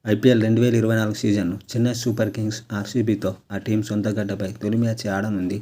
IPL 2024 సీజన్ను Chennai super Kings ఆర్సీబీతో ఆ team సొంత గడ్డపై తొలి మ్యాచ్ ఆడనుంది.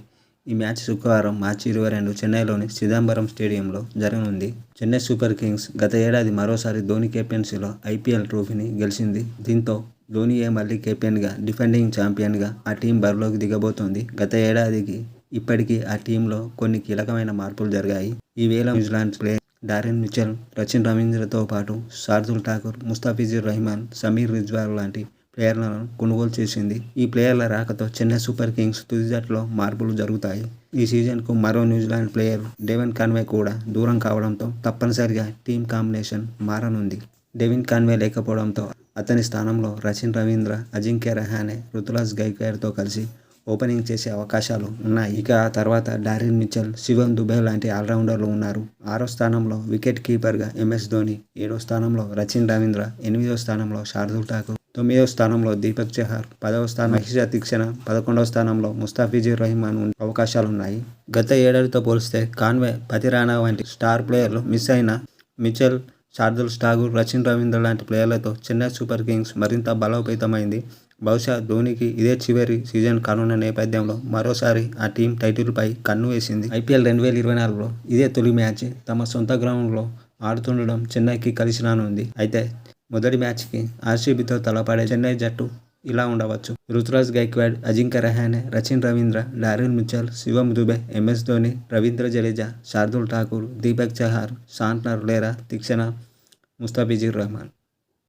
ఈ మ్యాచ్ శుక్రవారం మార్చి 22 చెన్నైలోని చిదంబరం స్టేడియంలో జరగనుంది. చెన్నై సూపర్ కింగ్స్ గత ఏడాది మరోసారి ధోనీ కెప్టెన్సీలో ఐపీఎల్ ట్రోఫీని గెలిచింది. దీంతో ధోనీయే మళ్లీ కెప్టెన్గా, డిఫెండింగ్ ఛాంపియన్గా ఆ టీం బరిలోకి దిగబోతోంది. గత ఏడాదికి ఇప్పటికీ ఆ టీంలో కొన్ని కీలకమైన మార్పులు జరిగాయి. ఈ వేళ New Zealand player Darren Mitchell, Rachin రవీంద్రతో పాటు శార్దుల్ ఠాకూర్, ముస్తఫిజుర్ రహీమాన్, సమీర్ రిజ్వాన్ లాంటి ప్లేయర్లను కొనుగోలు చేసింది. ఈ ప్లేయర్ల రాకతో చెన్నై సూపర్ కింగ్స్ తుది జట్టులో మార్పులు జరుగుతాయి. ఈ సీజన్కు మరో న్యూజిలాండ్ ప్లేయర్ డెవిన్ కాన్వే కూడా దూరం కావడంతో తప్పనిసరిగా టీం కాంబినేషన్ మారనుంది. డెవిన్ కాన్వే లేకపోవడంతో అతని స్థానంలో రచిన్ రవీంద్ర, అజింక్య రహానె, రుతురాజ్ గైక్వాడ్తో కలిసి ఓపెనింగ్ చేసే అవకాశాలు ఉన్నాయి. ఇక ఆ తర్వాత డారెన్ మిచెల్, శివం దుబే లాంటి ఆల్రౌండర్లు ఉన్నారు. 6వ స్థానంలో వికెట్ కీపర్గా ఎంఎస్ ధోనీ, 7వ స్థానంలో రచిన్ రవీంద్ర, 8వ స్థానంలో శార్దుల్ ఠాకూర్, 9వ స్థానంలో దీపక్ చహర్, 10వ స్థానం మహీష దీక్షణ, 11వ స్థానంలో ముస్తఫిజుర్ రహీమాన్ ఉండే అవకాశాలున్నాయి. గత ఏడాదితో పోలిస్తే కాన్వే, పతి రాణా వంటి స్టార్ ప్లేయర్లు మిస్ అయిన మిచెల్, శార్దుల్ ఠాకూర్, రచిన్ రవీంద్ర లాంటి ప్లేయర్లతో చెన్నై సూపర్ కింగ్స్ మరింత బలోపేతమైంది. బహుశా ధోనీకి ఇదే చివరి సీజన్ కానున్న నేపథ్యంలో మరోసారి ఆ టీం టైటిల్పై కన్ను వేసింది. ఐపీఎల్ 2024లో ఇదే తొలి మ్యాచ్ తమ సొంత గ్రౌండ్లో ఆడుతుండడం చెన్నైకి కలిసి రానుంది. అయితే మొదటి మ్యాచ్కి ఆర్సీబీతో తలపడే చెన్నై జట్టు ఇలా ఉండవచ్చు. రుతురాజ్ గైక్వాడ్, అజింక్య రహానె, రచిన్ రవీంద్ర, డారెన్ మిచెల్, శివం దుబే, ఎంఎస్ ధోనీ, రవీంద్ర జడేజా, శార్దుల్ ఠాకూర్, దీపక్ చహర్, శాంట్నర్ లేదా తీక్షణ, ముస్తఫిజుర్ రహీమాన్.